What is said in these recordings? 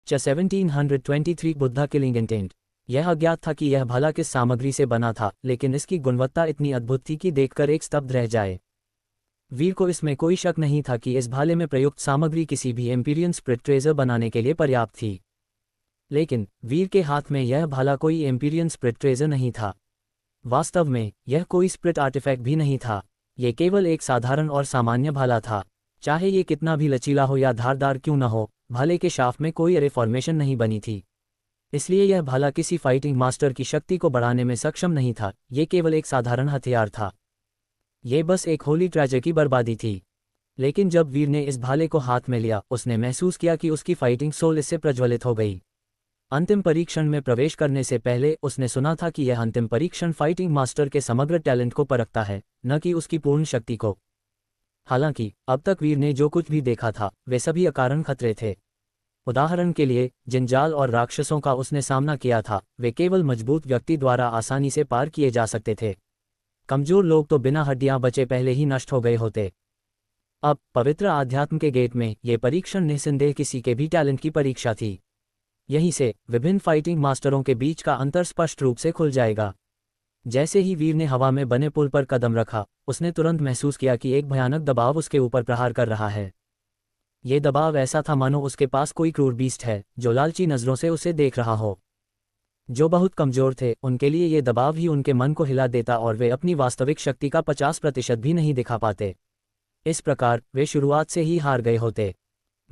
1723 Buddha killing intent. यह अज्ञात था कि यह भाला किस सामग्री से बना था, लेकिन इसकी गुणवत्ता इतनी अद्भुत थी कि देखकर एक स्तब्ध रह जाए। वीर को इसमें कोई शक नहीं था कि इस भाले में प्रयुक्त सामग्री किसी भी एम्पीरियन स्प्रिट ट्रेजर बनाने के लिए पर्याप्त थी। लेकिन वीर के हाथ में यह भाला कोई एम्पीरियन स्प्रिट ट्रेजर नहीं था। वास्तव में यह कोई स्प्रिट आर्टिफैक्ट भी नहीं था। यह केवल एक साधारण और सामान्य भाला था। चाहे ये कितना भी लचीला हो या धारदार क्यों न हो, भाले के शाफ्ट में कोई रिफॉर्मेशन नहीं बनी थी। इसलिए यह भाला किसी फाइटिंग मास्टर की शक्ति को बढ़ाने में सक्षम नहीं था। ये केवल एक साधारण हथियार था। ये बस एक होली ट्रेजर की बर्बादी थी। लेकिन जब वीर ने इस भाले को हाथ में लिया, उसने महसूस किया कि उसकी फाइटिंग सोल इससे प्रज्वलित हो गई। अंतिम परीक्षण में प्रवेश करने से पहले उसने सुना था कि यह अंतिम परीक्षण फाइटिंग मास्टर के समग्र टैलेंट को परखता है, न कि उसकी पूर्ण शक्ति को। हालांकि अब तक वीर ने जो कुछ भी देखा था, वे सभी अकारण खतरे थे। उदाहरण के लिए, जिन जाल और राक्षसों का उसने सामना किया था, वे केवल मजबूत व्यक्ति द्वारा आसानी से पार किए जा सकते थे। कमजोर लोग तो बिना हड्डियां बचे पहले ही नष्ट हो गए होते। अब पवित्र आध्यात्म के गेट में ये परीक्षण निस्संदेह किसी के भी टैलेंट की परीक्षा थी। यहीं से विभिन्न फाइटिंग मास्टरों के बीच का अंतर स्पष्ट रूप से खुल जाएगा। जैसे ही वीर ने हवा में बने पुल पर कदम रखा, उसने तुरंत महसूस किया कि एक भयानक दबाव उसके ऊपर प्रहार कर रहा है। ये दबाव ऐसा था मानो उसके पास कोई क्रूर बीस्ट है, जो लालची नजरों से उसे देख रहा हो। जो बहुत कमजोर थे, उनके लिए ये दबाव ही उनके मन को हिला देता और वे अपनी वास्तविक शक्ति का 50% भी नहीं दिखा पाते। इस प्रकार वे शुरुआत से ही हार गए होते।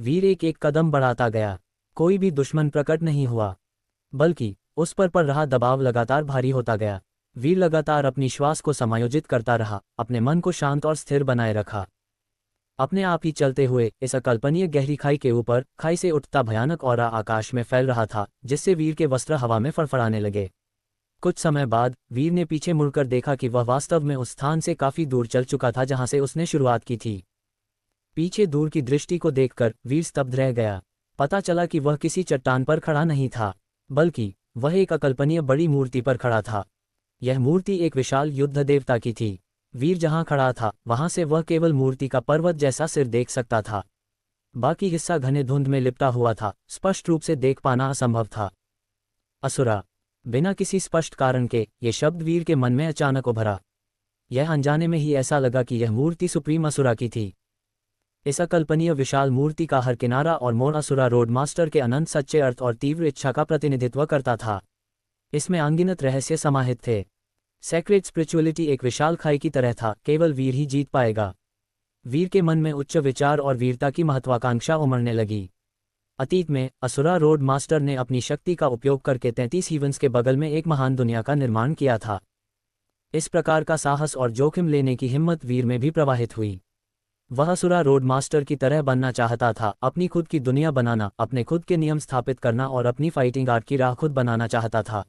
वीर एक एक कदम बढ़ाता गया। कोई भी दुश्मन प्रकट नहीं हुआ, बल्कि उस पर पड़ रहा दबाव लगातार भारी होता गया। वीर लगातार अपनी श्वास को समायोजित करता रहा, अपने मन को शांत और स्थिर बनाए रखा। अपने आप ही चलते हुए इस अकल्पनीय गहरी खाई के ऊपर, खाई से उठता भयानक ऑरा आकाश में फैल रहा था, जिससे वीर के वस्त्र हवा में फड़फड़ाने लगे। कुछ समय बाद वीर ने पीछे मुड़कर देखा कि वह वास्तव में उस स्थान से काफी दूर चल चुका था जहां से उसने शुरुआत की थी। पीछे दूर की दृष्टि को देखकर वीर स्तब्ध रह गया। पता चला कि वह किसी चट्टान पर खड़ा नहीं था, बल्कि वह एक अकल्पनीय बड़ी मूर्ति पर खड़ा था। यह मूर्ति एक विशाल युद्ध देवता की थी। वीर जहां खड़ा था, वहां से वह केवल मूर्ति का पर्वत जैसा सिर देख सकता था। बाकी हिस्सा घने धुंध में लिपटा हुआ था, स्पष्ट रूप से देख पाना असंभव था। असुरा। बिना किसी स्पष्ट कारण के ये शब्द वीर के मन में अचानक उभरा। यह अनजाने में ही ऐसा लगा कि यह मूर्ति सुप्रीम असुरा की थी। इस अकल्पनीय विशाल मूर्ति का हर किनारा और मोड़ असुरा रोड मास्टर के अनंत सच्चे अर्थ और तीव्र इच्छा का प्रतिनिधित्व करता था। इसमें अनगिनत रहस्य समाहित थे। सेक्रेट स्पिरिचुअलिटी एक विशाल खाई की तरह था, केवल वीर ही जीत पाएगा। वीर के मन में उच्च विचार और वीरता की महत्वाकांक्षा उमड़ने लगी। अतीत में असुरा रोड मास्टर ने अपनी शक्ति का उपयोग करके 33 हीवंस के बगल में एक महान दुनिया का निर्माण किया था। इस प्रकार का साहस और जोखिम लेने की हिम्मत वीर में भी प्रवाहित हुई। वह असुरा रोड मास्टर की तरह बनना चाहता था, अपनी खुद की दुनिया बनाना, अपने खुद के नियम स्थापित करना और अपनी फाइटिंग आर्ट की राह खुद बनाना चाहता था।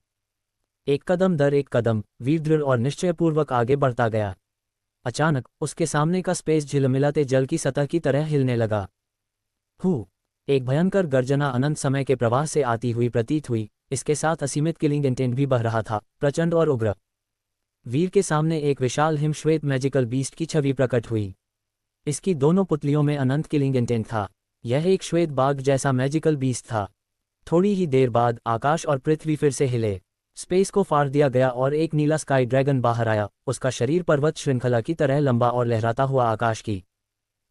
एक कदम दर एक कदम वीर दृढ़ और निश्चयपूर्वक आगे बढ़ता गया। अचानक उसके सामने का स्पेस झिलमिलाते जल की सतह की तरह हिलने लगा। एक भयंकर गर्जना अनंत समय के प्रवाह से आती हुई प्रतीत हुई। इसके साथ असीमित किलिंग इंटेंट भी बह रहा था, प्रचंड और उग्र। वीर के सामने एक विशाल हिमश्वेत मैजिकल बीस्ट की छवि प्रकट हुई। इसकी दोनों पुतलियों में अनंत किलिंग इंटेंट था। यह एक श्वेत बाघ जैसा मैजिकल बीस्ट था। थोड़ी ही देर बाद आकाश और पृथ्वी फिर से हिले। स्पेस को फाड़ दिया गया और एक नीला स्काई ड्रैगन बाहर आया। उसका शरीर पर्वत श्रृंखला की तरह लंबा और लहराता हुआ आकाश की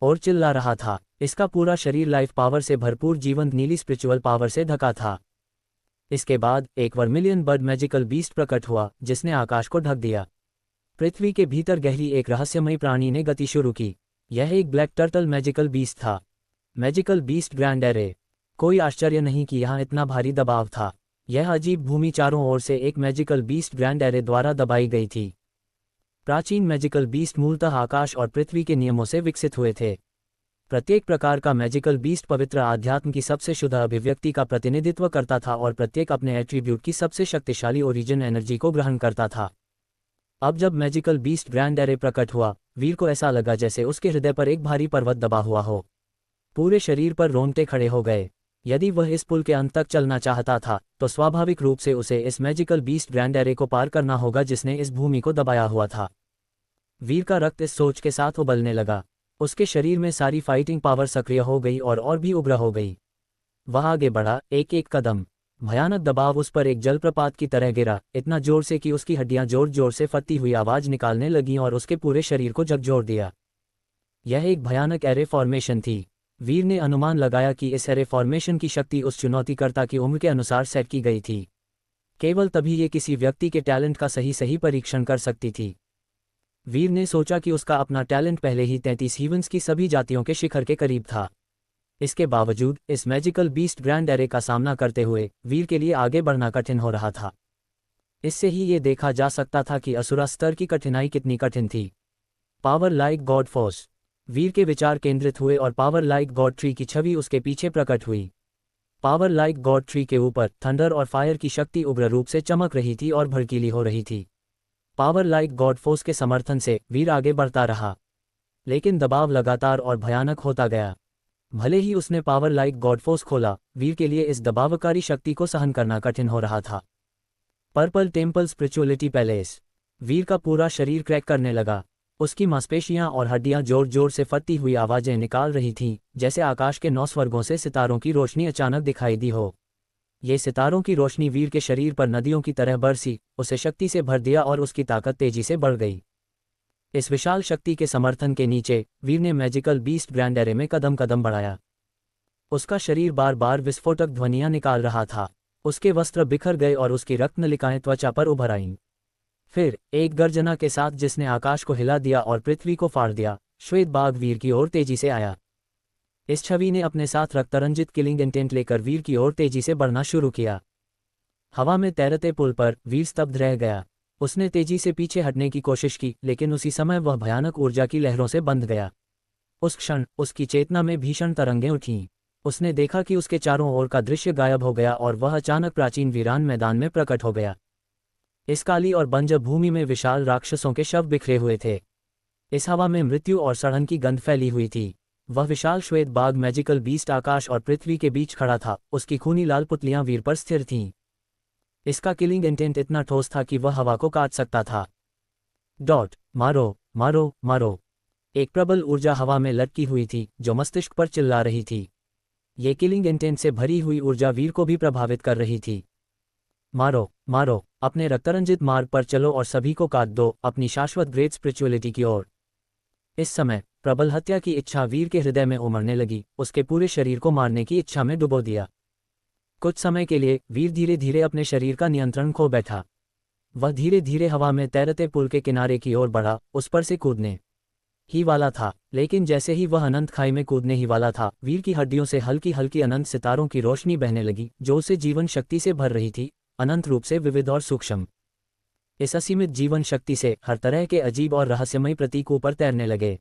ओर चिल्ला रहा था। इसका पूरा शरीर लाइफ पावर से भरपूर जीवंत नीली स्पिरिचुअल पावर से ढका था। इसके बाद एक वर्मिलियन बर्ड मैजिकल बीस्ट प्रकट हुआ, जिसने आकाश को ढक दिया। पृथ्वी के भीतर गहरी एक रहस्यमयी प्राणी ने गति शुरू की। यह एक ब्लैक टर्टल मैजिकल बीस्ट था। Magical beast grand array. कोई आश्चर्य नहीं कि यहाँ इतना भारी दबाव था। यह अजीब भूमि चारों ओर से एक मैजिकल बीस्ट ग्रैंड एरे द्वारा दबाई गई थी। प्राचीन मैजिकल बीस्ट मूलतः आकाश और पृथ्वी के नियमों से विकसित हुए थे। प्रत्येक प्रकार का मैजिकल बीस्ट पवित्र आध्यात्म की सबसे शुद्ध अभिव्यक्ति का प्रतिनिधित्व करता था और प्रत्येक अपने एट्रीब्यूट की सबसे शक्तिशाली ओरिजिन एनर्जी को ग्रहण करता था। अब जब मैजिकल बीस्ट ग्रैंड एरे प्रकट हुआ, वीर को ऐसा लगा जैसे उसके हृदय पर एक भारी पर्वत दबा हुआ हो। पूरे शरीर पर रोंगटे खड़े हो गए। यदि वह इस पुल के अंत तक चलना चाहता था, तो स्वाभाविक रूप से उसे इस मैजिकल बीस्ट ग्रैंड एरे को पार करना होगा जिसने इस भूमि को दबाया हुआ था। वीर का रक्त इस सोच के साथ उबलने लगा। उसके शरीर में सारी फाइटिंग पावर सक्रिय हो गई और भी उग्र हो गई। वह आगे बढ़ा, एक एक कदम। भयानक दबाव उस पर एक जलप्रपात की तरह गिरा, इतना जोर से कि उसकी हड्डियां जोर जोर से फटती हुई आवाज निकालने लगीं और उसके पूरे शरीर को झकझोर दिया। यह एक भयानक एरे फॉर्मेशन थी। वीर ने अनुमान लगाया कि इस एरे फॉर्मेशन की शक्ति उस चुनौतीकर्ता की उम्र के अनुसार सेट की गई थी। केवल तभी ये किसी व्यक्ति के टैलेंट का सही सही परीक्षण कर सकती थी। वीर ने सोचा कि उसका अपना टैलेंट पहले ही 33 हीवंस की सभी जातियों के शिखर के करीब था। इसके बावजूद इस मैजिकल बीस्ट ग्रैंड एरे का सामना करते हुए वीर के लिए आगे बढ़ना कठिन हो रहा था। इससे ही ये देखा जा सकता था कि असुरा स्तर की कठिनाई कितनी कठिन थी। Power like God force. Veer के विचार केंद्रित हुए और पावर लाइक गॉड ट्री की छवि उसके पीछे प्रकट हुई। पावर लाइक गॉड ट्री के ऊपर थंडर और फायर की शक्ति उग्र रूप से चमक रही थी और भड़कीली हो रही थी। पावर लाइक गॉड फोर्स के समर्थन से वीर आगे बढ़ता रहा, लेकिन दबाव लगातार और भयानक होता गया। भले ही उसने पावर लाइक गॉड फोर्स खोला, वीर के लिए इस दबावकारी शक्ति को सहन करना कठिन हो रहा था। Purple temple spirituality palace. Veer का पूरा शरीर क्रैक करने लगा। उसकी मांसपेशियां और हड्डियां जोर जोर से फटती हुई आवाजें निकाल रही थीं, जैसे आकाश के 9 स्वर्गों से सितारों की रोशनी अचानक दिखाई दी हो। ये सितारों की रोशनी वीर के शरीर पर नदियों की तरह बरसी, उसे शक्ति से भर दिया और उसकी ताकत तेजी से बढ़ गई। इस विशाल शक्ति के समर्थन के नीचे वीर ने मैजिकल बीस्ट ग्रैंड एरे में कदम कदम बढ़ाया। उसका शरीर बार बार विस्फोटक ध्वनियां निकाल रहा था। उसके वस्त्र बिखर गए और उसकी रत्नलिकाएं त्वचा पर उभर आईं। फिर एक गर्जना के साथ जिसने आकाश को हिला दिया और पृथ्वी को फाड़ दिया, श्वेत बाघ वीर की ओर तेजी से आया। इस छवि ने अपने साथ रक्तरंजित किलिंग इंटेंट लेकर वीर की ओर तेजी से बढ़ना शुरू किया। हवा में तैरते पुल पर वीर स्तब्ध रह गया। उसने तेजी से पीछे हटने की कोशिश की, लेकिन उसी समय वह भयानक ऊर्जा की लहरों से बंध गया। उस क्षण उसकी चेतना में भीषण तरंगें उठीं। उसने देखा कि उसके चारों ओर का दृश्य गायब हो गया और वह अचानक प्राचीन वीरान मैदान में प्रकट हो गया। इस काली और बंजर भूमि में विशाल राक्षसों के शव बिखरे हुए थे। इस हवा में मृत्यु और सड़न की गंध फैली हुई थी। वह विशाल श्वेत बाघ मैजिकल बीस्ट आकाश और पृथ्वी के बीच खड़ा था। उसकी खूनी लाल पुतलियां वीर पर स्थिर थीं। इसका किलिंग इंटेंट इतना ठोस था कि वह हवा को काट सकता था। मारो मारो मारो। एक प्रबल ऊर्जा हवा में लटकी हुई थी जो मस्तिष्क पर चिल्ला रही थी। ये किलिंग इंटेंट से भरी हुई ऊर्जा वीर को भी प्रभावित कर रही थी। मारो मारो, अपने रक्तरंजित मार्ग पर चलो और सभी को काट दो, अपनी शाश्वत ग्रेट स्पिरिचुअलिटी की ओर। इस समय प्रबल हत्या की इच्छा वीर के हृदय में उमड़ने लगी। उसके पूरे शरीर को मारने की इच्छा में डुबो दिया। कुछ समय के लिए वीर धीरे धीरे अपने शरीर का नियंत्रण खो बैठा। वह धीरे धीरे हवा में तैरते पुल के किनारे की ओर बढ़ा, उस पर से कूदने ही वाला था। लेकिन जैसे ही वह अनंत खाई में कूदने ही वाला था, वीर की हड्डियों से हल्की हल्की अनंत सितारों की रोशनी बहने लगी, जो उसे जीवन शक्ति से भर रही थी, अनंत रूप से विविध और सूक्ष्म। इस असीमित जीवन शक्ति से हर तरह के अजीब और रहस्यमयी प्रतीक ऊपर तैरने लगे।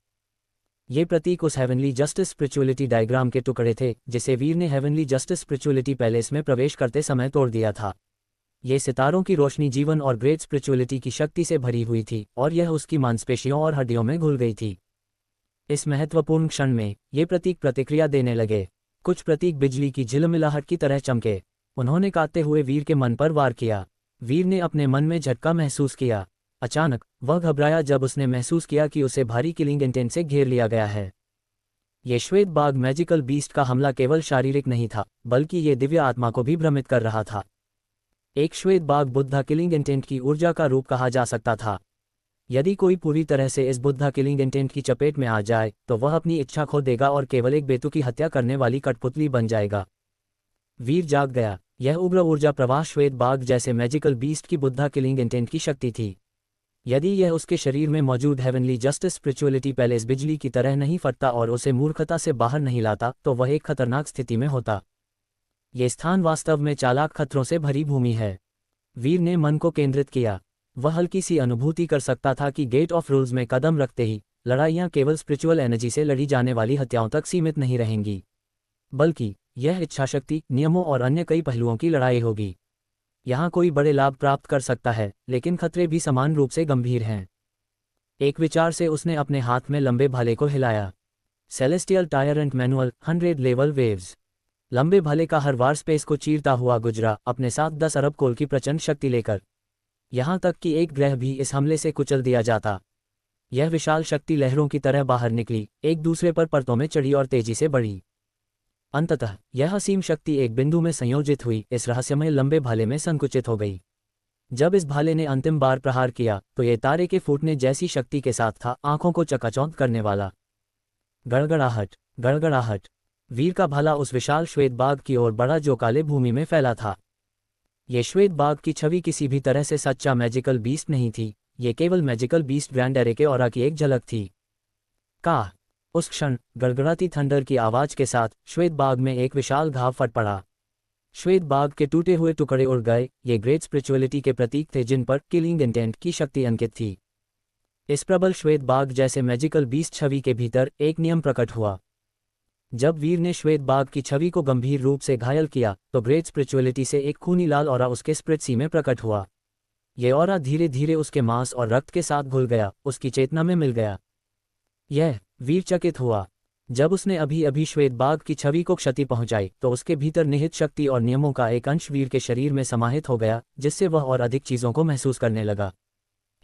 ये प्रतीक उस हेवनली जस्टिस स्पिरिचुअलिटी डायग्राम के टुकड़े थे जिसे वीर ने हेवनली जस्टिस स्पिरिचुअलिटी पैलेस में प्रवेश करते समय तोड़ दिया था। ये सितारों की रोशनी जीवन और ग्रेट स्पिरिचुअलिटी की शक्ति से भरी हुई थी और यह उसकी मांसपेशियों और हड्डियों में घुल गई थी। इस महत्वपूर्ण क्षण में ये प्रतीक प्रतिक्रिया देने लगे। कुछ प्रतीक बिजली की झिलमिलाहट की तरह चमके। उन्होंने काटते हुए वीर के मन पर वार किया। वीर ने अपने मन में झटका महसूस किया। अचानक वह घबराया जब उसने महसूस किया कि उसे भारी किलिंग इंटेंट से घेर लिया गया है। ये श्वेत बाघ मैजिकल बीस्ट का हमला केवल शारीरिक नहीं था, बल्कि ये दिव्य आत्मा को भी भ्रमित कर रहा था। एक श्वेत बाघ बुद्धा किलिंग इंटेंट की ऊर्जा का रूप कहा जा सकता था। यदि कोई पूरी तरह से इस बुद्धा किलिंग इंटेंट की चपेट में आ जाए तो वह अपनी इच्छा खो देगा और केवल एक बेतुकी हत्या करने वाली कठपुतली बन जाएगा। वीर जाग गया। यह उग्र ऊर्जा प्रवाह श्वेत बाघ जैसे मैजिकल बीस्ट की बुद्धा किलिंग इंटेंट की शक्ति थी। यदि यह उसके शरीर में मौजूद हेवनली जस्टिस स्पिरिचुअलिटी पैलेस बिजली की तरह नहीं फटता और उसे मूर्खता से बाहर नहीं लाता, तो वह एक खतरनाक स्थिति में होता। ये स्थान वास्तव में चालाक खतरों से भरी भूमि है। वीर ने मन को केंद्रित किया। वह हल्की सी अनुभूति कर सकता था कि गेट ऑफ रूल्स में कदम रखते ही लड़ाइयाँ केवल स्पिरिचुअल एनर्जी से लड़ी जाने वाली हत्याओं तक सीमित नहीं रहेंगी, बल्कि यह इच्छाशक्ति, नियमों और अन्य कई पहलुओं की लड़ाई होगी। यहाँ कोई बड़े लाभ प्राप्त कर सकता है, लेकिन खतरे भी समान रूप से गंभीर हैं। एक विचार से उसने अपने हाथ में लंबे भाले को हिलाया। Celestial tyrant manual 100 level waves. लंबे भाले का हर वार स्पेस को चीरता हुआ गुजरा, अपने साथ 10 अरब कोल की प्रचंड शक्ति लेकर। यहाँ तक कि एक ग्रह भी इस हमले से कुचल दिया जाता। यह विशाल शक्ति लहरों की तरह बाहर निकली, एक दूसरे पर परतों में चढ़ी और तेजी से बढ़ी। अंततः यह असीम शक्ति एक बिंदु में संयोजित हुई, इस रहस्यमय लंबे भाले में संकुचित हो गई। जब इस भाले ने अंतिम बार प्रहार किया तो ये तारे के फूटने जैसी शक्ति के साथ था, आंखों को चकाचौंध करने वाला। गड़गड़ाहट, गड़गड़ाहट। वीर का भाला उस विशाल श्वेत बाघ की ओर बढ़ा जो काले भूमि में फैला था। ये श्वेत बाघ की छवि किसी भी तरह से सच्चा मैजिकल बीस्ट नहीं थी, ये केवल मैजिकल बीस्ट ग्रैंड एरे के ऑरा की एक झलक थी। का उस क्षण गड़गड़ाती थंडर की आवाज के साथ श्वेत बाघ में एक विशाल घाव फट पड़ा। श्वेत बाघ के टूटे हुए टुकड़े उड़ गए। ये ग्रेट स्पिरिचुअलिटी के प्रतीक थे जिन पर किलिंग इंटेंट की शक्ति अंकित थी। इस प्रबल श्वेत बाघ जैसे मैजिकल बीस्ट छवि के भीतर एक नियम प्रकट हुआ। जब वीर ने श्वेत बाघ की छवि को गंभीर रूप से घायल किया तो ग्रेट स्पिरिचुअलिटी से एक खूनी लाल ऑरा उसके स्प्रिट सी में प्रकट हुआ। ये ऑरा धीरे धीरे उसके मांस और रक्त के साथ घुल गया, उसकी चेतना में मिल गया। यह वीर चकित हुआ। जब उसने अभी अभी श्वेत बाघ की छवि को क्षति पहुंचाई तो उसके भीतर निहित शक्ति और नियमों का एक अंश वीर के शरीर में समाहित हो गया, जिससे वह और अधिक चीजों को महसूस करने लगा।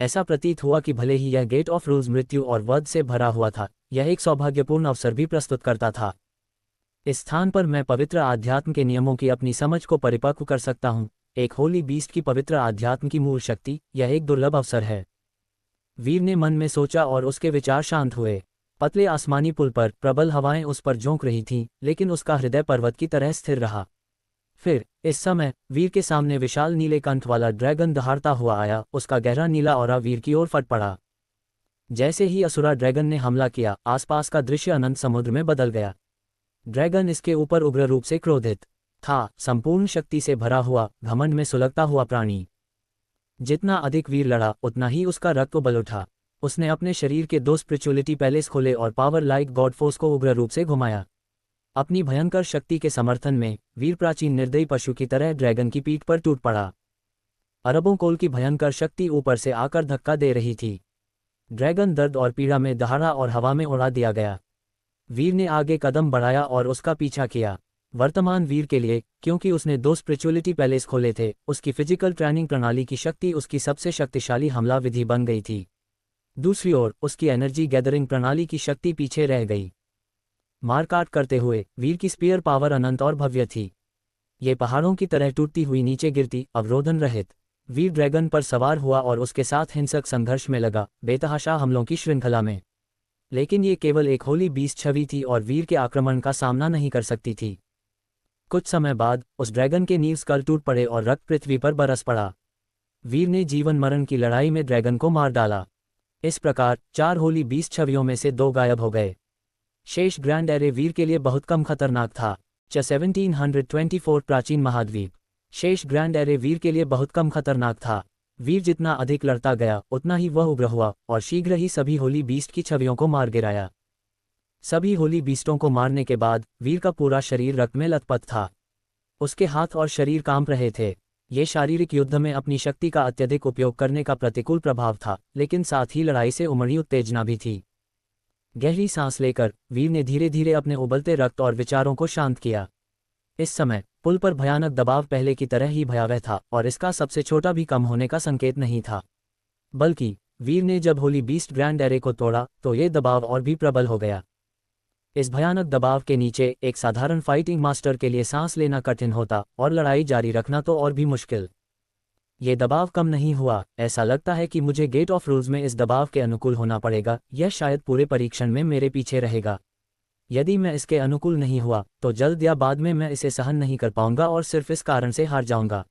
ऐसा प्रतीत हुआ कि भले ही यह गेट ऑफ रूल्स मृत्यु और वध से भरा हुआ था, यह एक सौभाग्यपूर्ण अवसर भी प्रस्तुत करता था। इस स्थान पर मैं पवित्र आध्यात्म के नियमों की अपनी समझ को परिपक्व कर सकता हूँ। एक होली बीस्ट की पवित्र आध्यात्म की मूल शक्ति, यह एक दुर्लभ अवसर है। वीर ने मन में सोचा और उसके विचार शांत हुए। पतले आसमानी पुल पर प्रबल हवाएं उस पर झोंक रही थीं, लेकिन उसका हृदय पर्वत की तरह स्थिर रहा। फिर इस समय वीर के सामने विशाल नीले कंठ वाला ड्रैगन दहाड़ता हुआ आया। उसका गहरा नीला ऑरा वीर की ओर फट पड़ा। जैसे ही असुरा ड्रैगन ने हमला किया, आसपास का दृश्य अनंत समुद्र में बदल गया। ड्रैगन इसके ऊपर उग्र रूप से क्रोधित था, संपूर्ण शक्ति से भरा हुआ, घमंड में सुलगता हुआ प्राणी। जितना अधिक वीर लड़ा उतना ही उसका रक्त उबल उठा। उसने अपने शरीर के 2 स्पिरिचुअलिटी पैलेस खोले और पावर लाइक गॉड फोर्स को उग्र रूप से घुमाया। अपनी भयंकर शक्ति के समर्थन में वीर प्राचीन निर्दयी पशु की तरह ड्रैगन की पीठ पर टूट पड़ा। अरबों कोल की भयंकर शक्ति ऊपर से आकर धक्का दे रही थी। ड्रैगन दर्द और पीड़ा में दहाड़ा और हवा में उड़ा दिया गया। वीर ने आगे कदम बढ़ाया और उसका पीछा किया। वर्तमान वीर के लिए, क्योंकि उसने 2 स्पिरिचुअलिटी पैलेस खोले थे, उसकी फिजिकल ट्रेनिंग प्रणाली की शक्ति उसकी सबसे शक्तिशाली हमला विधि बन गई थी। दूसरी ओर उसकी एनर्जी गैदरिंग प्रणाली की शक्ति पीछे रह गई। मारकाट करते हुए वीर की स्पीयर पावर अनंत और भव्य थी। ये पहाड़ों की तरह टूटती हुई नीचे गिरती, अवरोधन रहित। वीर ड्रैगन पर सवार हुआ और उसके साथ हिंसक संघर्ष में लगा, बेतहाशा हमलों की श्रृंखला में। लेकिन ये केवल एक होली बीस्ट छवि थी और वीर के आक्रमण का सामना नहीं कर सकती थी। कुछ समय बाद उस ड्रैगन के नींव स्कल टूट पड़े और रक्त पृथ्वी पर बरस पड़ा। वीर ने जीवन मरण की लड़ाई में ड्रैगन को मार डाला। इस प्रकार 4 होली बीस्ट छवियों में से 2 गायब हो गए। शेष ग्रैंड एरे वीर के लिए बहुत कम खतरनाक था। 1724 प्राचीन महाद्वीप। शेष ग्रैंड एरे वीर के लिए बहुत कम खतरनाक था। वीर जितना अधिक लड़ता गया उतना ही वह उग्र हुआ और शीघ्र ही सभी होली बीस्ट की छवियों को मार गिराया। सभी होली बीस्टों को मारने के बाद वीर का पूरा शरीर रक्त में लथपथ था। उसके हाथ और शरीर कांप रहे थे। ये शारीरिक युद्ध में अपनी शक्ति का अत्यधिक उपयोग करने का प्रतिकूल प्रभाव था, लेकिन साथ ही लड़ाई से उमड़ी उत्तेजना भी थी। गहरी सांस लेकर वीर ने धीरे धीरे अपने उबलते रक्त और विचारों को शांत किया। इस समय पुल पर भयानक दबाव पहले की तरह ही भयावह था और इसका सबसे छोटा भी कम होने का संकेत नहीं था। बल्कि वीर ने जब होली बीस्ट ग्रैंड एरे को तोड़ा तो ये दबाव और भी प्रबल हो गया। इस भयानक दबाव के नीचे एक साधारण फाइटिंग मास्टर के लिए सांस लेना कठिन होता और लड़ाई जारी रखना तो और भी मुश्किल। ये दबाव कम नहीं हुआ। ऐसा लगता है कि मुझे गेट ऑफ रूल्स में इस दबाव के अनुकूल होना पड़ेगा। यह शायद पूरे परीक्षण में मेरे पीछे रहेगा। यदि मैं इसके अनुकूल नहीं हुआ तो जल्द या बाद में मैं इसे सहन नहीं कर पाऊंगा और सिर्फ इस कारण से हार जाऊंगा।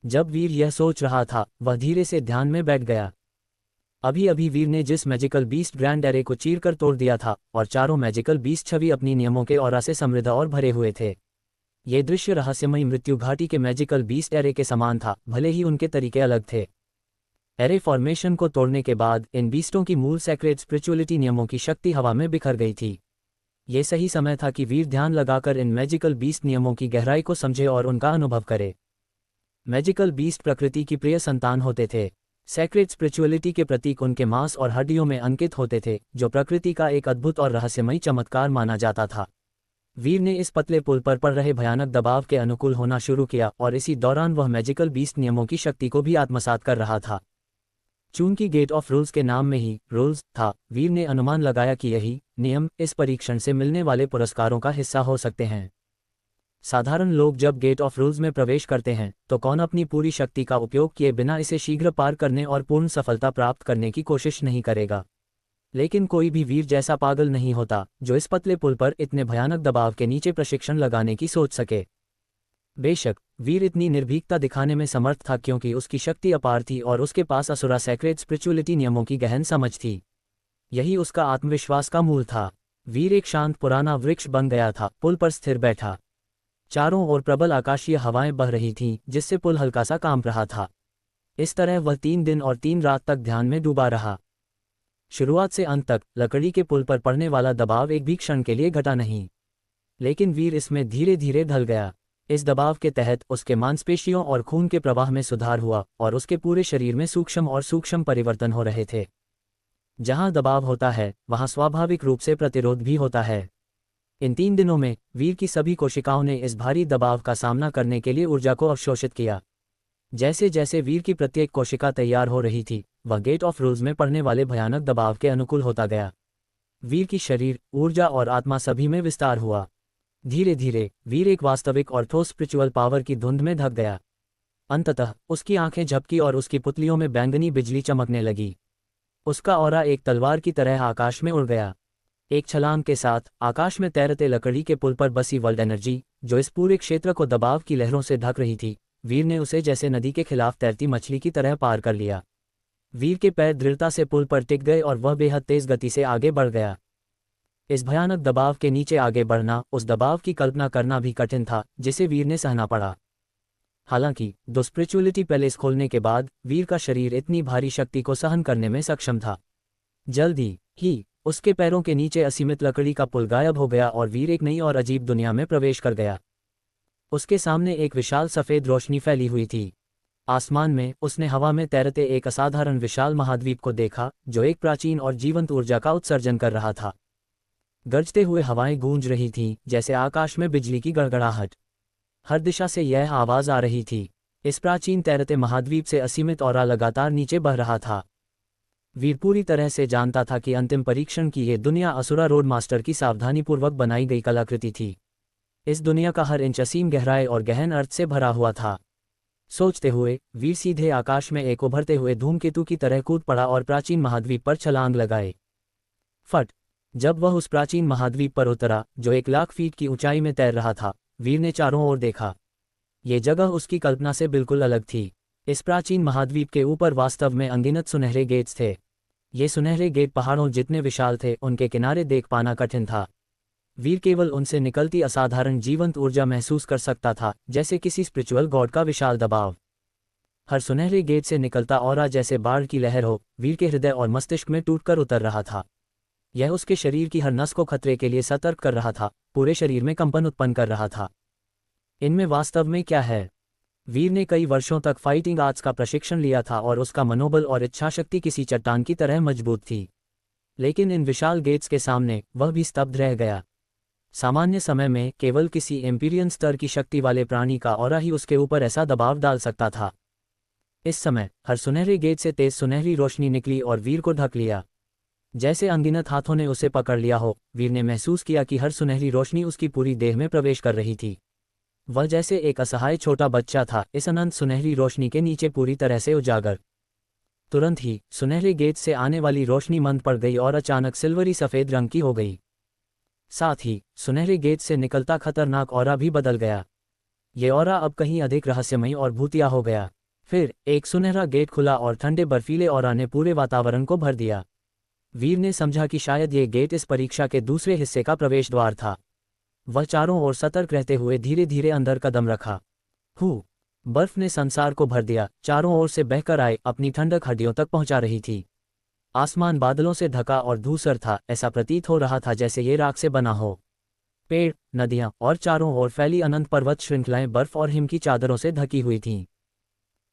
जब वीर यह सोच रहा था, वह धीरे से ध्यान में बैठ गया। अभी अभी वीर ने जिस मैजिकल बीस्ट ग्रैंड एरे को चीरकर तोड़ दिया था और चारों मैजिकल बीस्ट छवि अपनी नियमों के ऑरा से समृद्ध और भरे हुए थे। ये दृश्य रहस्यमयी मृत्यु घाटी के मैजिकल बीस्ट एरे के समान था, भले ही उनके तरीके अलग थे। एरे फॉर्मेशन को तोड़ने के बाद इन बीस्टों की मूल सेक्रेट स्पिरिचुअलिटी नियमों की शक्ति हवा में बिखर गई थी। ये सही समय था कि वीर ध्यान लगाकर इन मैजिकल बीस्ट नियमों की गहराई को समझे और उनका अनुभव करे। मैजिकल बीस्ट प्रकृति की प्रिय संतान होते थे। सेक्रेट स्पिरिचुअलिटी के प्रतीक उनके मांस और हड्डियों में अंकित होते थे, जो प्रकृति का एक अद्भुत और रहस्यमयी चमत्कार माना जाता था। वीर ने इस पतले पुल पर पड़ रहे भयानक दबाव के अनुकूल होना शुरू किया और इसी दौरान वह मैजिकल बीस्ट नियमों की शक्ति को भी आत्मसात कर रहा था। चूंकि गेट ऑफ रूल्स के नाम में ही रूल्स था, वीर ने अनुमान लगाया कि यही नियम इस परीक्षण से मिलने वाले पुरस्कारों का हिस्सा हो सकते हैं। साधारण लोग जब गेट ऑफ रूल्स में प्रवेश करते हैं तो कौन अपनी पूरी शक्ति का उपयोग किए बिना इसे शीघ्र पार करने और पूर्ण सफलता प्राप्त करने की कोशिश नहीं करेगा। लेकिन कोई भी वीर जैसा पागल नहीं होता जो इस पतले पुल पर इतने भयानक दबाव के नीचे प्रशिक्षण लगाने की सोच सके। बेशक वीर इतनी निर्भीकता दिखाने में समर्थ था क्योंकि उसकी शक्ति अपार थी और उसके पास असुरा सैक्रेड स्पिरिचुअलिटी नियमों की गहन समझ थी। यही उसका आत्मविश्वास का मूल था। वीर एक शांत पुराना वृक्ष बन गया था, पुल पर स्थिर बैठा। चारों ओर प्रबल आकाशीय हवाएं बह रही थीं जिससे पुल हल्का सा कांप रहा था। इस तरह वह 3 दिन और 3 रात तक ध्यान में डूबा रहा। शुरुआत से अंत तक लकड़ी के पुल पर पड़ने वाला दबाव एक भी क्षण के लिए घटा नहीं, लेकिन वीर इसमें धीरे धीरे ढल गया। इस दबाव के तहत उसके मांसपेशियों और खून के प्रवाह में सुधार हुआ और उसके पूरे शरीर में सूक्ष्म और सूक्ष्म परिवर्तन हो रहे थे। जहां दबाव होता है वहां स्वाभाविक रूप से प्रतिरोध भी होता है। इन 3 दिनों में वीर की सभी कोशिकाओं ने इस भारी दबाव का सामना करने के लिए ऊर्जा को अवशोषित किया। जैसे जैसे वीर की प्रत्येक कोशिका तैयार हो रही थी, वह गेट ऑफ रूल्स में पड़ने वाले भयानक दबाव के अनुकूल होता गया। वीर की शरीर, ऊर्जा और आत्मा सभी में विस्तार हुआ। धीरे धीरे वीर एक वास्तविक और ठोस स्पिरिचुअल पावर की धुंध में ढक गया। अंततः उसकी आंखें झपकी और उसकी पुतलियों में बैंगनी बिजली चमकने लगी। उसका ऑरा एक तलवार की तरह आकाश में उड़ गया। एक छलांग के साथ आकाश में तैरते लकड़ी के पुल पर बसी वर्ल्ड एनर्जी, जो इस पूरे क्षेत्र को दबाव की लहरों से ढक रही थी, वीर ने उसे जैसे नदी के खिलाफ तैरती मछली की तरह पार कर लिया। वीर के पैर दृढ़ता से पुल पर टिक गए और वह बेहद तेज गति से आगे बढ़ गया। इस भयानक दबाव के नीचे आगे बढ़ना, उस दबाव की कल्पना करना भी कठिन था जिसे वीर ने सहना पड़ा। हालांकि दो स्पिरिचुअलिटी पैलेस खोलने के बाद वीर का शरीर इतनी भारी शक्ति को सहन करने में सक्षम था। जल्दी ही उसके पैरों के नीचे असीमित लकड़ी का पुल गायब हो गया और वीर एक नई और अजीब दुनिया में प्रवेश कर गया। उसके सामने एक विशाल सफ़ेद रोशनी फैली हुई थी। आसमान में उसने हवा में तैरते एक असाधारण विशाल महाद्वीप को देखा जो एक प्राचीन और जीवंत ऊर्जा का उत्सर्जन कर रहा था। गरजते हुए हवाएं गूंज रही थीं जैसे आकाश में बिजली की गड़गड़ाहट। हर दिशा से यह आवाज़ आ रही थी। इस प्राचीन तैरते महाद्वीप से असीमित ऑरा लगातार नीचे बह रहा था। वीर पूरी तरह से जानता था कि अंतिम परीक्षण की ये दुनिया असुरा रोड मास्टर की सावधानीपूर्वक बनाई गई कलाकृति थी। इस दुनिया का हर इंच असीम गहराई और गहन अर्थ से भरा हुआ था। सोचते हुए वीर सीधे आकाश में एक उभरते हुए धूमकेतु की तरह कूद पड़ा और प्राचीन महाद्वीप पर छलांग लगाए। फट! जब वह उस प्राचीन महाद्वीप पर उतरा जो 1 लाख फीट की ऊंचाई में तैर रहा था, वीर ने चारों ओर देखा। ये जगह उसकी कल्पना से बिल्कुल अलग थी। इस प्राचीन महाद्वीप के ऊपर वास्तव में अनगिनत सुनहरे गेट्स थे। ये सुनहरे गेट पहाड़ों जितने विशाल थे, उनके किनारे देख पाना कठिन था। वीर केवल उनसे निकलती असाधारण जीवंत ऊर्जा महसूस कर सकता था, जैसे किसी स्पिरिचुअल गॉड का विशाल दबाव। हर सुनहरे गेट से निकलता ऑरा जैसे बाढ़ की लहर हो, वीर के हृदय और मस्तिष्क में टूटकर उतर रहा था। यह उसके शरीर की हर नस को खतरे के लिए सतर्क कर रहा था, पूरे शरीर में कंपन उत्पन्न कर रहा था। इनमें वास्तव में क्या है? वीर ने कई वर्षों तक फाइटिंग आर्ट्स का प्रशिक्षण लिया था और उसका मनोबल और इच्छाशक्ति किसी चट्टान की तरह मजबूत थी। लेकिन इन विशाल गेट्स के सामने वह भी स्तब्ध रह गया। सामान्य समय में केवल किसी एम्पीरियन स्तर की शक्ति वाले प्राणी का ऑरा ही उसके ऊपर ऐसा दबाव डाल सकता था। इस समय हर सुनहरे गेट से तेज सुनहरी रोशनी निकली और वीर को ढक लिया। जैसे अनगिनत हाथों ने उसे पकड़ लिया हो, वीर ने महसूस किया कि हर सुनहरी रोशनी उसकी पूरी देह में प्रवेश कर रही थी। वह जैसे एक असहाय छोटा बच्चा था, इस अनंत सुनहरी रोशनी के नीचे पूरी तरह से उजागर। तुरंत ही सुनहरे गेट से आने वाली रोशनी मंद पड़ गई और अचानक सिल्वरी सफ़ेद रंग की हो गई। साथ ही सुनहरे गेट से निकलता खतरनाक ऑरा भी बदल गया। ये ऑरा अब कहीं अधिक रहस्यमयी और भूतिया हो गया। फिर एक सुनहरा गेट खुला और ठंडे बर्फीले ऑरा ने पूरे वातावरण को भर दिया। वीर ने समझा कि शायद ये गेट इस परीक्षा के दूसरे हिस्से का प्रवेश द्वार था। वह चारों ओर सतर्क रहते हुए धीरे धीरे अंदर कदम रखा। बर्फ ने संसार को भर दिया, चारों ओर से बहकर आए, अपनी ठंडक हड्डियों तक पहुंचा रही थी। आसमान बादलों से ढका और धूसर था, ऐसा प्रतीत हो रहा था जैसे ये राख से बना हो। पेड़, नदियां और चारों ओर फैली अनंत पर्वत श्रृंखलाएं बर्फ और हिम की चादरों से ढकी हुई थीं।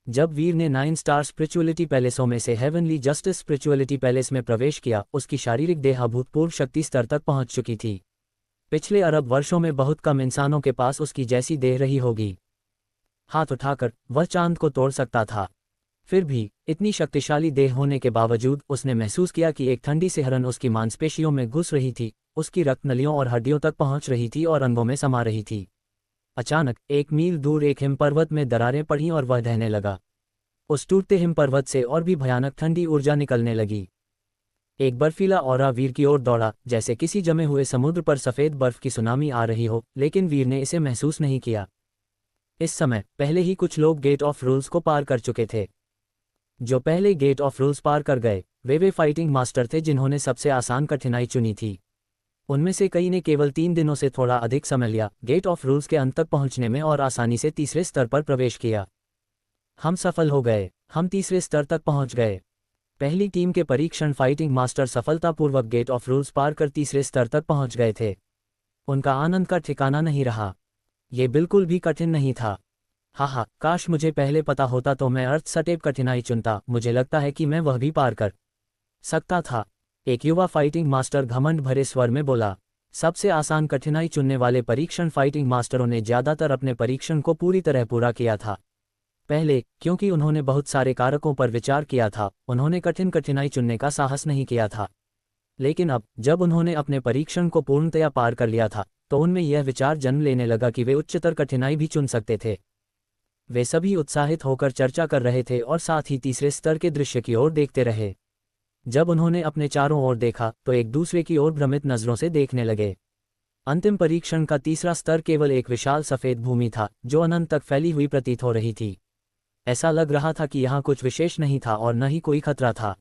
जब वीर ने 9 स्टार स्पिरिचुअलिटी पैलेसों में से हेवनली जस्टिस स्पिरिचुअलिटी पैलेस में प्रवेश किया, उसकी शारीरिक देह अभूतपूर्व शक्ति स्तर तक पहुंच चुकी थी। पिछले अरब वर्षों में बहुत कम इंसानों के पास उसकी जैसी देह रही होगी। हाथ उठाकर वह चांद को तोड़ सकता था। फिर भी इतनी शक्तिशाली देह होने के बावजूद उसने महसूस किया कि एक ठंडी सिहरन उसकी मांसपेशियों में घुस रही थी, उसकी रक्त नलियों और हड्डियों तक पहुंच रही थी और अंगों में समा रही थी। अचानक 1 मील दूर एक हिमपर्वत में दरारें पड़ीं और वह ढहने लगा। उस टूटते हिमपर्वत से और भी भयानक ठंडी ऊर्जा निकलने लगी। एक बर्फीला औरा वीर की ओर दौड़ा, जैसे किसी जमे हुए समुद्र पर सफ़ेद बर्फ की सुनामी आ रही हो, लेकिन वीर ने इसे महसूस नहीं किया। इस समय पहले ही कुछ लोग गेट ऑफ रूल्स को पार कर चुके थे। जो पहले गेट ऑफ रूल्स पार कर गए वे फाइटिंग मास्टर थे जिन्होंने सबसे आसान कठिनाई चुनी थी। उनमें से कई ने केवल 3 दिनों से थोड़ा अधिक समय लिया गेट ऑफ रूल्स के अंत तक पहुंचने में और आसानी से तीसरे स्तर पर प्रवेश किया। हम सफल हो गए, हम तीसरे स्तर तक पहुंच गए। पहली टीम के परीक्षण फाइटिंग मास्टर सफलतापूर्वक गेट ऑफ रूल्स पार कर तीसरे स्तर तक पहुंच गए थे। उनका आनंद का ठिकाना नहीं रहा। ये बिल्कुल भी कठिन नहीं था। हा, काश मुझे पहले पता होता तो मैं अर्थ सटेप कठिनाई चुनता। मुझे लगता है कि मैं वह भी पार कर सकता था। एक युवा फाइटिंग मास्टर घमंड भरे स्वर में बोला। सबसे आसान कठिनाई चुनने वाले परीक्षण फाइटिंग मास्टरों ने ज्यादातर अपने परीक्षण को पूरी तरह पूरा किया था। पहले, क्योंकि उन्होंने बहुत सारे कारकों पर विचार किया था, उन्होंने कठिन कठिनाई चुनने का साहस नहीं किया था। लेकिन अब जब उन्होंने अपने परीक्षण को पूर्णतया पार कर लिया था, तो उनमें यह विचार जन्म लेने लगा कि वे उच्चतर कठिनाई भी चुन सकते थे। वे सभी उत्साहित होकर चर्चा कर रहे थे और साथ ही तीसरे स्तर के दृश्य की ओर देखते रहे। जब उन्होंने अपने चारों ओर देखा तो एक दूसरे की ओर भ्रमित नजरों से देखने लगे। अंतिम परीक्षण का तीसरा स्तर केवल एक विशाल सफेद भूमि था जो अनंत तक फैली हुई प्रतीत हो रही थी। ऐसा लग रहा था कि यहाँ कुछ विशेष नहीं था और न ही कोई खतरा था।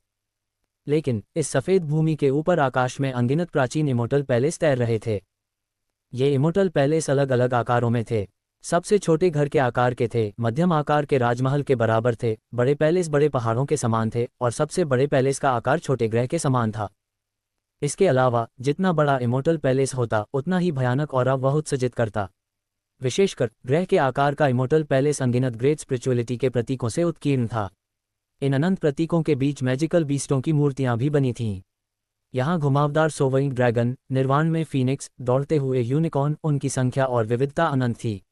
लेकिन इस सफेद भूमि के ऊपर आकाश में अनगिनत प्राचीन इमोर्टल पैलेस तैर रहे थे। ये इमोर्टल पैलेस अलग अलग आकारों में थे। सबसे छोटे घर के आकार के थे, मध्यम आकार के राजमहल के बराबर थे, बड़े पैलेस बड़े पहाड़ों के समान थे और सबसे बड़े पैलेस का आकार छोटे ग्रह के समान था। इसके अलावा जितना बड़ा इमोर्टल पैलेस होता उतना ही भयानक और वह उत्सर्जित करता। विशेषकर ग्रह के आकार का इमोर्टल पैलेस अनगिनत ग्रेट स्पिरिचुअलिटी के प्रतीकों से उत्कीर्ण था। इन अनंत प्रतीकों के बीच मैजिकल बीस्टों की मूर्तियां भी बनी थीं। यहाँ घुमावदार सोवरिंग ड्रैगन, निर्वाण में फीनिक्स, दौड़ते हुए यूनिकॉर्न, उनकी संख्या और विविधता अनंत थी।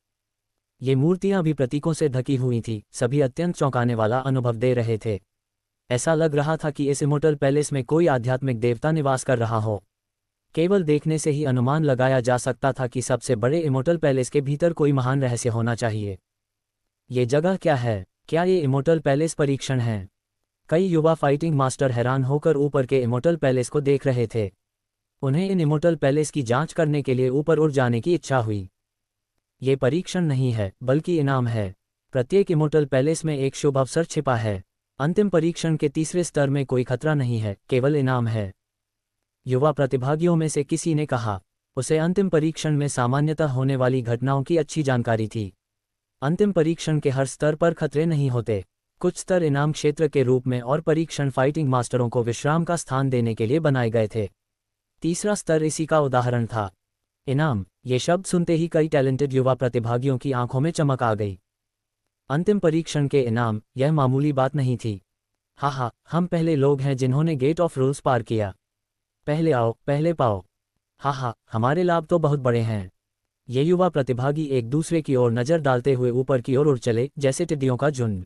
ये मूर्तियां भी प्रतीकों से ढकी हुई थी, सभी अत्यंत चौंकाने वाला अनुभव दे रहे थे। ऐसा लग रहा था कि इस इमोर्टल पैलेस में कोई आध्यात्मिक देवता निवास कर रहा हो। केवल देखने से ही अनुमान लगाया जा सकता था कि सबसे बड़े इमोर्टल पैलेस के भीतर कोई महान रहस्य होना चाहिए। ये जगह क्या है? क्या ये इमोर्टल पैलेस परीक्षण है? कई युवा फाइटिंग मास्टर हैरान होकर ऊपर के इमोर्टल पैलेस को देख रहे थे। उन्हें इन इमोर्टल पैलेस की जांच करने के लिए ऊपर उड़ जाने की इच्छा हुई। ये परीक्षण नहीं है, बल्कि इनाम है। प्रत्येक इमोर्टल पैलेस में एक शुभ अवसर छिपा है। अंतिम परीक्षण के तीसरे स्तर में कोई खतरा नहीं है, केवल इनाम है। युवा प्रतिभागियों में से किसी ने कहा। उसे अंतिम परीक्षण में सामान्यतः होने वाली घटनाओं की अच्छी जानकारी थी। अंतिम परीक्षण के हर स्तर पर खतरे नहीं होते। कुछ स्तर इनाम क्षेत्र के रूप में और परीक्षण फाइटिंग मास्टरों को विश्राम का स्थान देने के लिए बनाए गए थे। तीसरा स्तर इसी का उदाहरण था। इनाम, ये शब्द सुनते ही कई टैलेंटेड युवा प्रतिभागियों की आंखों में चमक आ गई। अंतिम परीक्षण के इनाम, यह मामूली बात नहीं थी। हा, हम पहले लोग हैं जिन्होंने गेट ऑफ रूल्स पार किया। पहले आओ, पहले पाओ। हा, हमारे लाभ तो बहुत बड़े हैं। ये युवा प्रतिभागी एक दूसरे की ओर नजर डालते हुए ऊपर की ओर उड़ चले, जैसे टिड्डियों का झुंड।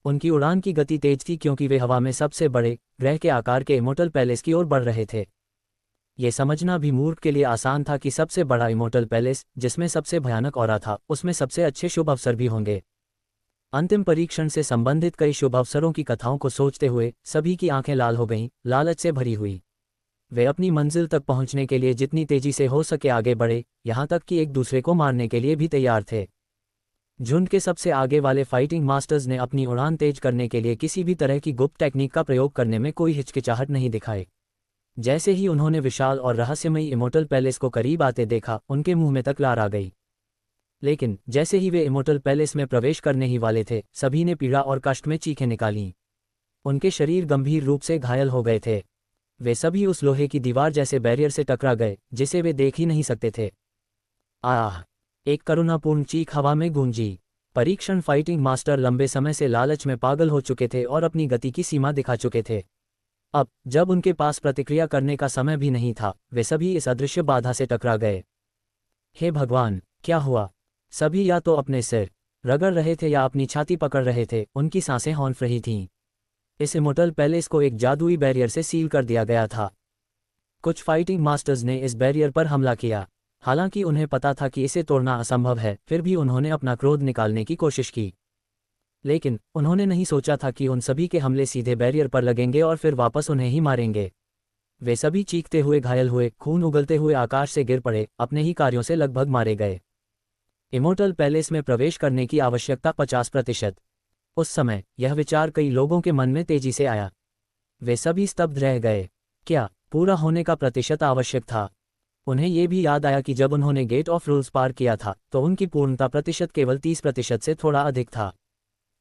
उनकी उड़ान की गति तेज थी क्योंकि वे हवा में सबसे बड़े ग्रह के आकार के इमोर्टल पैलेस की ओर बढ़ रहे थे। ये समझना भी मूर्ख के लिए आसान था कि सबसे बड़ा इमोर्टल पैलेस, जिसमें सबसे भयानक ऑरा था, उसमें सबसे अच्छे शुभ अवसर भी होंगे। अंतिम परीक्षण से संबंधित कई शुभ अवसरों की कथाओं को सोचते हुए सभी की आंखें लाल हो गईं, लालच से भरी हुई। वे अपनी मंजिल तक पहुंचने के लिए जितनी तेजी से हो सके आगे बढ़े, यहाँ तक कि एक दूसरे को मारने के लिए भी तैयार थे। झुंड के सबसे आगे वाले फाइटिंग मास्टर्स ने अपनी उड़ान तेज करने के लिए किसी भी तरह की गुप्त टेक्निक का प्रयोग करने में कोई हिचकिचाहट नहीं दिखाई। जैसे ही उन्होंने विशाल और रहस्यमयी इमोर्टल पैलेस को करीब आते देखा, उनके मुंह में तक लार आ गई। लेकिन जैसे ही वे इमोर्टल पैलेस में प्रवेश करने ही वाले थे, सभी ने पीड़ा और कष्ट में चीखें निकालीं। उनके शरीर गंभीर रूप से घायल हो गए थे। वे सभी उस लोहे की दीवार जैसे बैरियर से टकरा गए जिसे वे देख ही नहीं सकते थे। आह! एक करुणापूर्ण चीख हवा में गूंजी। परीक्षण फाइटिंग मास्टर लंबे समय से लालच में पागल हो चुके थे और अपनी गति की सीमा दिखा चुके थे। अब जब उनके पास प्रतिक्रिया करने का समय भी नहीं था, वे सभी इस अदृश्य बाधा से टकरा गए। हे भगवान, क्या हुआ? सभी या तो अपने सिर रगड़ रहे थे या अपनी छाती पकड़ रहे थे, उनकी सांसें हौंफ रही थीं। इस इमोर्टल पैलेस को एक जादुई बैरियर से सील कर दिया गया था। कुछ फाइटिंग मास्टर्स ने इस बैरियर पर हमला किया। हालांकि उन्हें पता था कि इसे तोड़ना असंभव है, फिर भी उन्होंने अपना क्रोध निकालने की कोशिश की। लेकिन उन्होंने नहीं सोचा था कि उन सभी के हमले सीधे बैरियर पर लगेंगे और फिर वापस उन्हें ही मारेंगे। वे सभी चीखते हुए घायल हुए, खून उगलते हुए आकाश से गिर पड़े, अपने ही कार्यों से लगभग मारे गए। इमोर्टल पैलेस में प्रवेश करने की आवश्यकता 50%। उस समय यह विचार कई लोगों के मन में तेजी से आया। वे सभी स्तब्ध रह गए। क्या पूरा होने का प्रतिशत आवश्यक था? उन्हें यह भी याद आया कि जब उन्होंने गेट ऑफ रूल्स पार किया था तो उनकी पूर्णता प्रतिशत केवल 30% से थोड़ा अधिक था।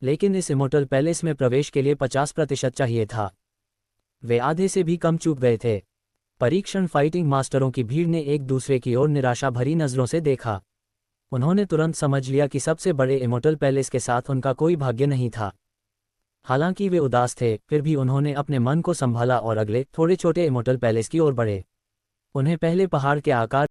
लेकिन इस इमोर्टल पैलेस में प्रवेश के लिए 50% चाहिए था। वे आधे से भी कम चूक गए थे। परीक्षण फाइटिंग मास्टरों की भीड़ ने एक दूसरे की ओर निराशा भरी नज़रों से देखा। उन्होंने तुरंत समझ लिया कि सबसे बड़े इमोर्टल पैलेस के साथ उनका कोई भाग्य नहीं था। हालांकि वे उदास थे, फिर भी उन्होंने अपने मन को संभाला और अगले थोड़े छोटे इमोर्टल पैलेस की ओर बढ़े। उन्हें पहले पहाड़ के आकार